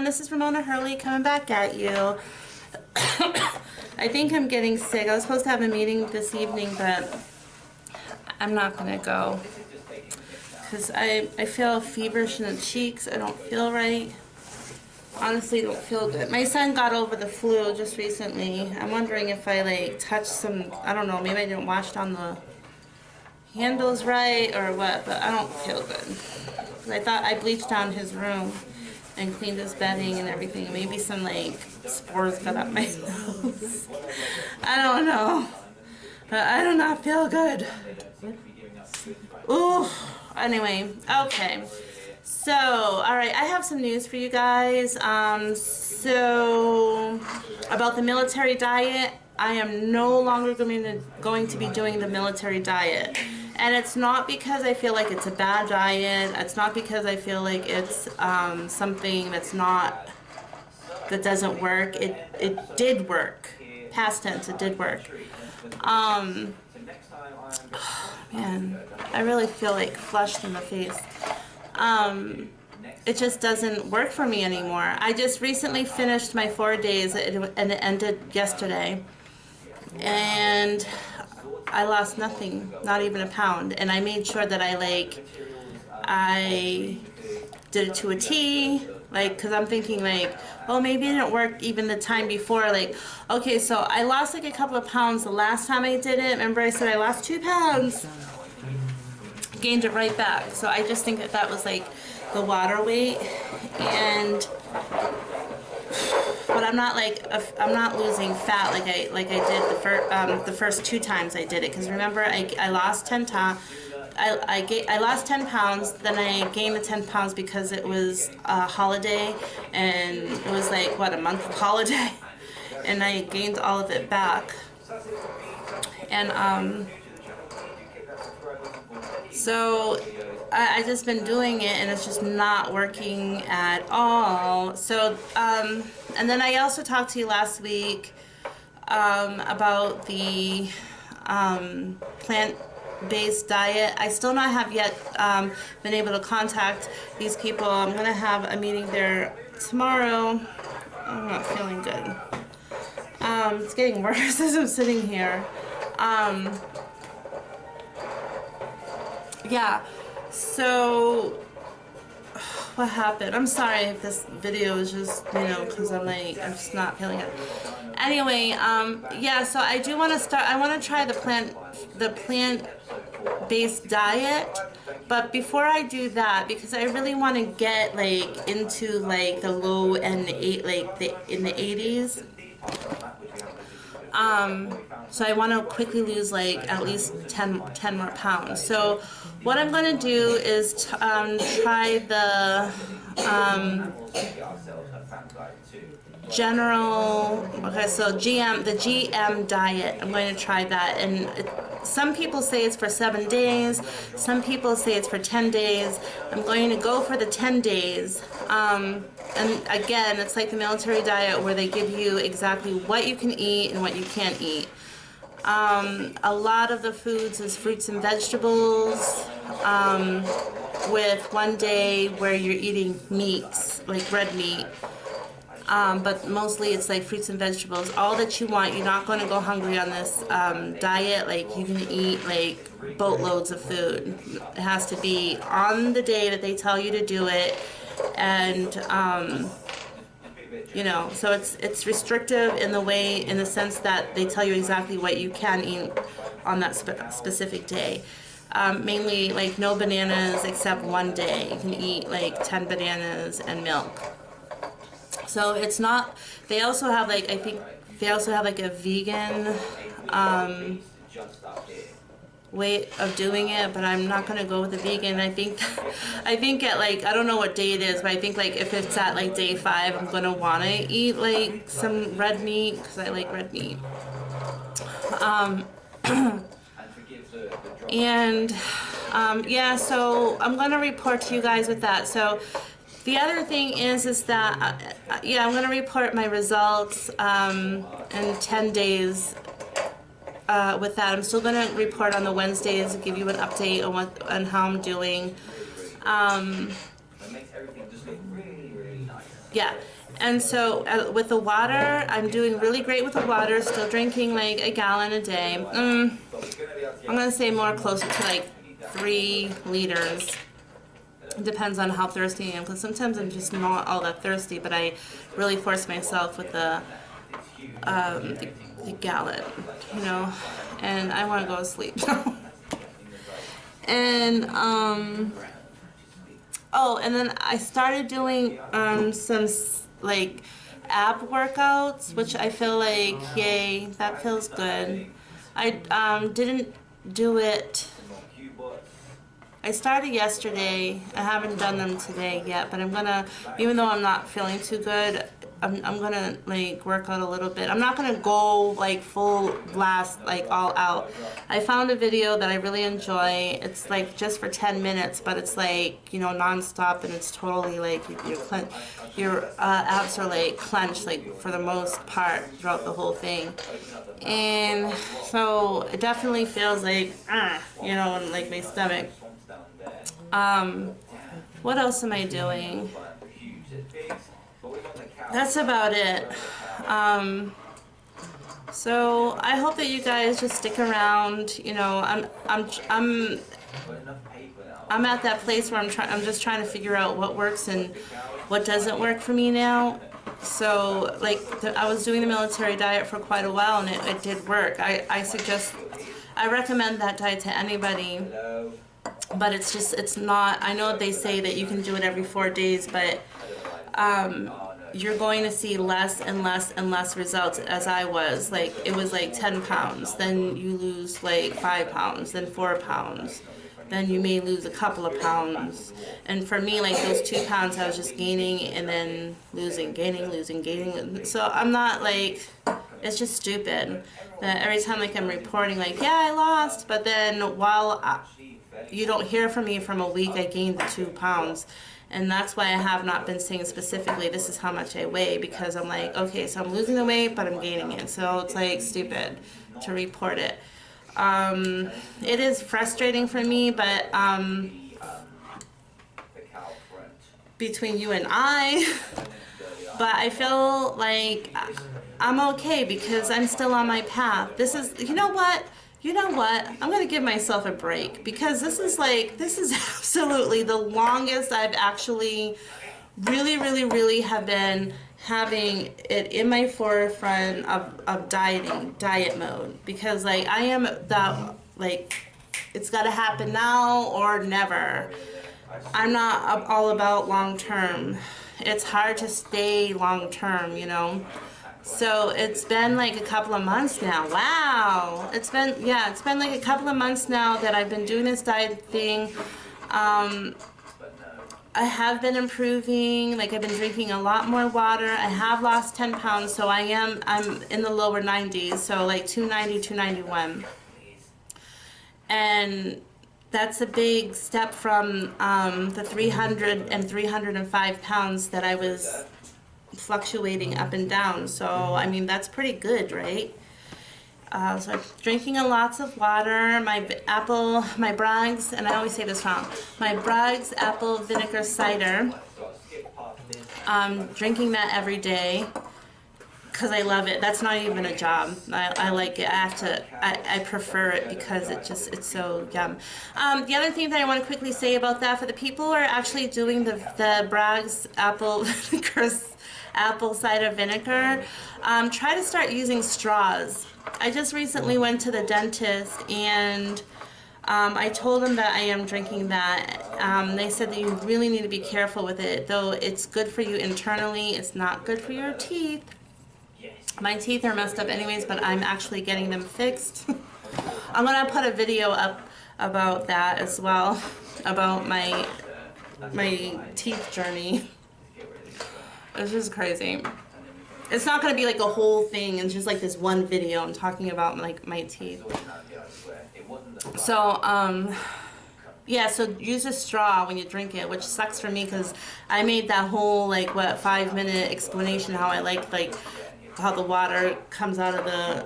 This is Ramona Hurley coming back at you. I think I'm getting sick. I was supposed to have a meeting this evening, but I'm not going to go because I feel feverish in the cheeks. I don't feel right. Honestly, don't feel good. My son got over the flu just recently. I'm wondering if I like touched some, I don't know, maybe I didn't wash down the handles right or what, but I don't feel good. I thought I bleached down his room and cleaned his bedding and everything. Maybe some like spores got up my nose. I don't know. But I do not feel good. Ooh. Anyway, okay. So, alright, I have some news for you guys. So, about the military diet, I am no longer going to be doing the military diet. And it's not because I feel like it's a bad diet. It's not because I feel like it's something that doesn't work. It did work. Past tense, it did work. Man, I really feel like flushed in the face. It just doesn't work for me anymore. I just recently finished my 4 days and it ended yesterday. And I lost nothing, not even a pound, and I made sure that I did it to a T, like, because I'm thinking like, oh, maybe it didn't work even the time before, like, okay, so I lost like a couple of pounds the last time I did it. Remember I said I lost 2 pounds, gained it right back. So I just think that was like the water weight, and but I'm not losing fat like I did the first 2 times I did it, because remember I lost 10 pounds. I lost 10 pounds, then I gained the 10 pounds because it was a holiday, and it was like what, a month of holiday, and I gained all of it back. And so I just been doing it, and it's just not working at all. So and then I also talked to you last week about the plant-based diet. I still not have yet been able to contact these people. I'm gonna have a meeting there tomorrow. I'm not feeling good. It's getting worse as I'm sitting here. Yeah, so what happened? I'm sorry if this video is just, because I'm just not feeling it. Anyway, yeah, so I do want to start, I want to try the plant-based diet, but before I do that, because I really want to get into the low and in the 80s. So I want to quickly lose at least 10 more pounds. So what I'm going to do is try the the GM diet. I'm going to try that, and some people say it's for 7 days, some people say it's for 10 days. I'm going to go for the 10 days. And again, it's like the military diet where they give you exactly what you can eat and what you can't eat. A lot of the foods is fruits and vegetables, with 1 day where you're eating meats, like red meat. But mostly it's like fruits and vegetables, all that you want. You're not going to go hungry on this diet. You can eat boatloads of food. It has to be on the day that they tell you to do it, and so it's restrictive in the sense that they tell you exactly what you can eat on that specific day. Mainly no bananas except 1 day. You can eat 10 bananas and milk. So it's not, they also have I think they also have a vegan way of doing it, but I'm not going to go with the vegan. I think at I don't know what day it is, but I think if it's at day 5, I'm going to want to eat some red meat, because I like red meat. And yeah, so I'm going to report to you guys with that. So the other thing is that yeah, I'm gonna report my results in 10 days. With that, I'm still gonna report on the Wednesdays, give you an update on how I'm doing. Yeah, and so with the water, I'm doing really great with the water. Still drinking like a gallon a day. I'm gonna say more closer to like 3 liters. It depends on how thirsty I am, because sometimes I'm just not all that thirsty, but I really force myself with the gallon, you know, and I want to go to sleep. And oh, and then I started doing some like ab workouts, which I feel like, yay, that feels good. I didn't do it. I started yesterday. I haven't done them today yet, but I'm gonna, even though I'm not feeling too good, I'm gonna like work out a little bit. I'm not gonna go like full blast, like all out. I found a video that I really enjoy. It's like just for 10 minutes, but it's like, you know, non-stop, and it's totally like your abs are like clenched, like for the most part throughout the whole thing. And so it definitely feels like, you know, in like my stomach. What else am I doing? That's about it. So I hope that you guys just stick around. You know, I'm at that place where I'm just trying to figure out what works and what doesn't work for me now. So like I was doing the military diet for quite a while, and it did work. I recommend that diet to anybody. But it's not, I know they say that you can do it every 4 days, but you're going to see less and less and less results, as I was. Like, it was like 10 pounds, then you lose like 5 pounds, then 4 pounds, then you may lose a couple of pounds. And for me, like those 2 pounds, I was just gaining and then losing, gaining, losing, gaining. So I'm not like, it's just stupid that every time like I'm reporting like, yeah, I lost, but then while you don't hear from me from a week, I gained 2 pounds. And that's why I have not been saying specifically this is how much I weigh, because I'm like, okay, so I'm losing the weight, but I'm gaining it. So it's like stupid to report it. It is frustrating for me, but between you and I, but I feel like I'm okay because I'm still on my path. This is, you know what? I'm going to give myself a break, because this is absolutely the longest I've actually really have been having it in my forefront of diet mode, because like I am that, like, it's got to happen now or never. I'm not all about long term. It's hard to stay long term, you know. So it's been like a couple of months now. Wow. It's been like a couple of months now that I've been doing this diet thing. I have been improving. Like, I've been drinking a lot more water. I have lost 10 pounds, so I'm in the lower 90s, so like 290, 291. And that's a big step from the 300 and 305 pounds that I was fluctuating up and down. So I mean, that's pretty good, right? So I'm drinking lots of water. My Bragg's, and I always say this wrong, my Bragg's apple vinegar cider. Drinking that every day because I love it. That's not even a job. I like it. I prefer it because it's so yum. The other thing that I want to quickly say about that, for the people who are actually doing the Bragg's apple cider vinegar, try to start using straws. I just recently went to the dentist, and I told them that I am drinking that. They said that you really need to be careful with it, though it's good for you internally. It's not good for your teeth. My teeth are messed up anyways, but I'm actually getting them fixed. I'm gonna put a video up about that as well, about my teeth journey. It's just crazy. It's not gonna be like a whole thing. It's just like this one video. I'm talking about like my teeth. So Yeah, so use a straw when you drink it, which sucks for me because I made that whole like what 5 minute explanation how I like how the water comes out of the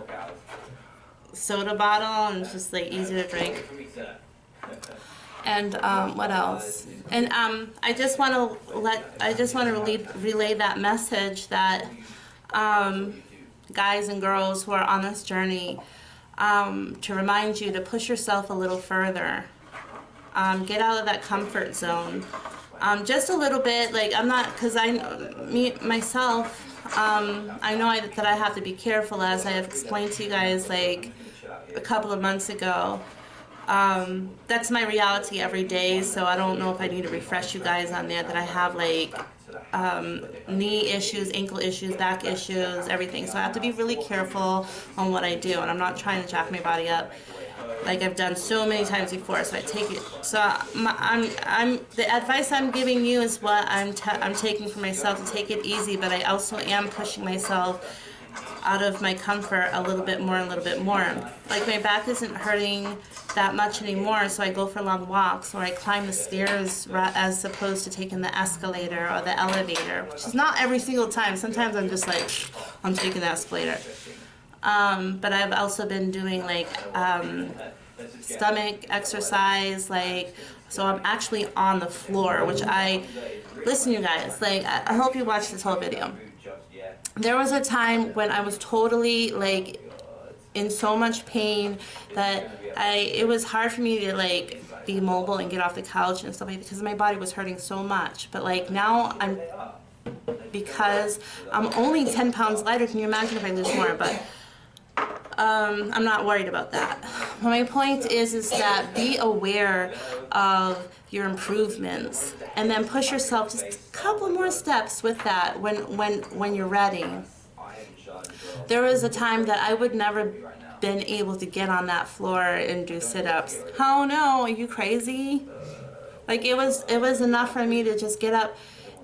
soda bottle and it's just like easy to drink. And what else? And I just want to relay that message that guys and girls who are on this journey, to remind you to push yourself a little further. Get out of that comfort zone. Just a little bit, like I'm not, because myself, I know that I have to be careful, as I have explained to you guys like a couple of months ago. That's my reality every day, so I don't know if I need to refresh you guys on that I have like knee issues, ankle issues, back issues, everything. So I have to be really careful on what I do, and I'm not trying to jack my body up like I've done so many times before. So I take it. So I'm the advice I'm giving you is what I'm taking for myself, to take it easy. But I also am pushing myself out of my comfort a little bit more and a little bit more. Like my back isn't hurting that much anymore, so I go for long walks or I climb the stairs as opposed to taking the escalator or the elevator, which is not every single time. Sometimes I'm just like, I'm taking the escalator. But I've also been doing like stomach exercise, like, so I'm actually on the floor, which listen you guys, like I hope you watch this whole video. There was a time when I was totally like in so much pain that it was hard for me to like be mobile and get off the couch and stuff like that because my body was hurting so much. But like now because I'm only 10 pounds lighter, can you imagine if I lose more? But I'm not worried about that. My point is that be aware of your improvements and then push yourself just a couple more steps with that when you're ready. There was a time that I would never been able to get on that floor and do sit-ups. Oh no, are you crazy? Like it was enough for me to just get up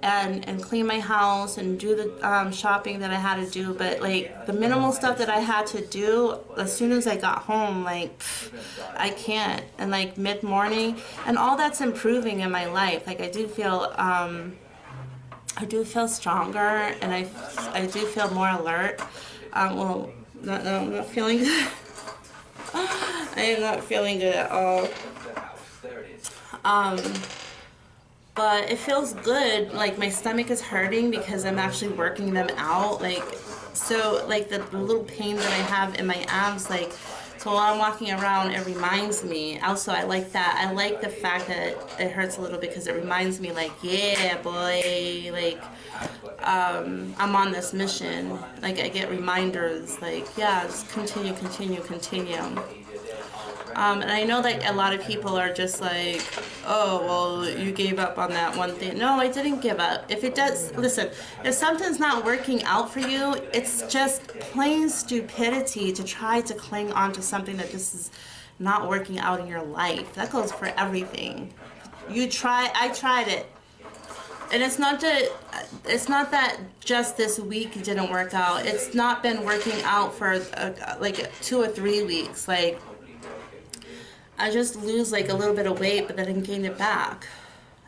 and clean my house and do the shopping that I had to do, but like the minimal stuff that I had to do as soon as I got home, like I can't. And like mid-morning, and all that's improving in my life. Like I do feel stronger, and I do feel more alert. Well, I'm not feeling good. I am not feeling good at all. But it feels good. Like my stomach is hurting because I'm actually working them out. Like, so like the little pain that I have in my abs, like, so while I'm walking around, it reminds me. Also, I like that. I like the fact that it hurts a little because it reminds me, like, yeah, boy, like, I'm on this mission. Like, I get reminders, like, yeah, just continue. And I know that a lot of people are just like, oh, well, you gave up on that one thing. No, I didn't give up. If it does, listen, if something's not working out for you, it's just plain stupidity to try to cling on to something that just is not working out in your life. That goes for everything. I tried it. And it's not that just this week didn't work out. It's not been working out for like 2 or 3 weeks. Like, I just lose like a little bit of weight, but then I gain it back,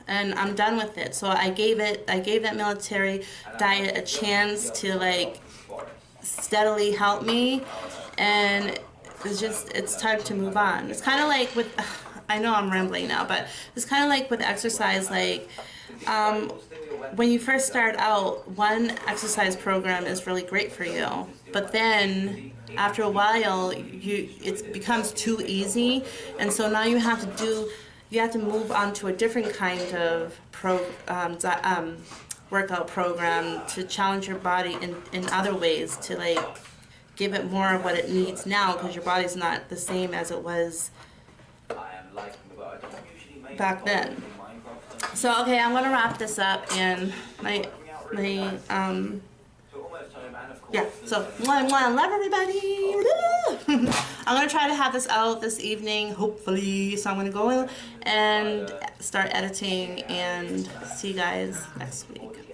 and I'm done with it. So I gave that military diet a chance to like steadily help me, and it's time to move on. It's kind of like with, I know I'm rambling now, but it's kind of like with exercise. Like when you first start out, one exercise program is really great for you, but then after a while it becomes too easy, and so now you have to move on to a different kind of workout program to challenge your body in other ways, to like give it more of what it needs now, because your body's not the same as it was back then. So okay, I'm gonna wrap this up, and yeah, so love everybody. I'm gonna try to have this out this evening, hopefully. So I'm gonna go in and start editing, and see you guys next week.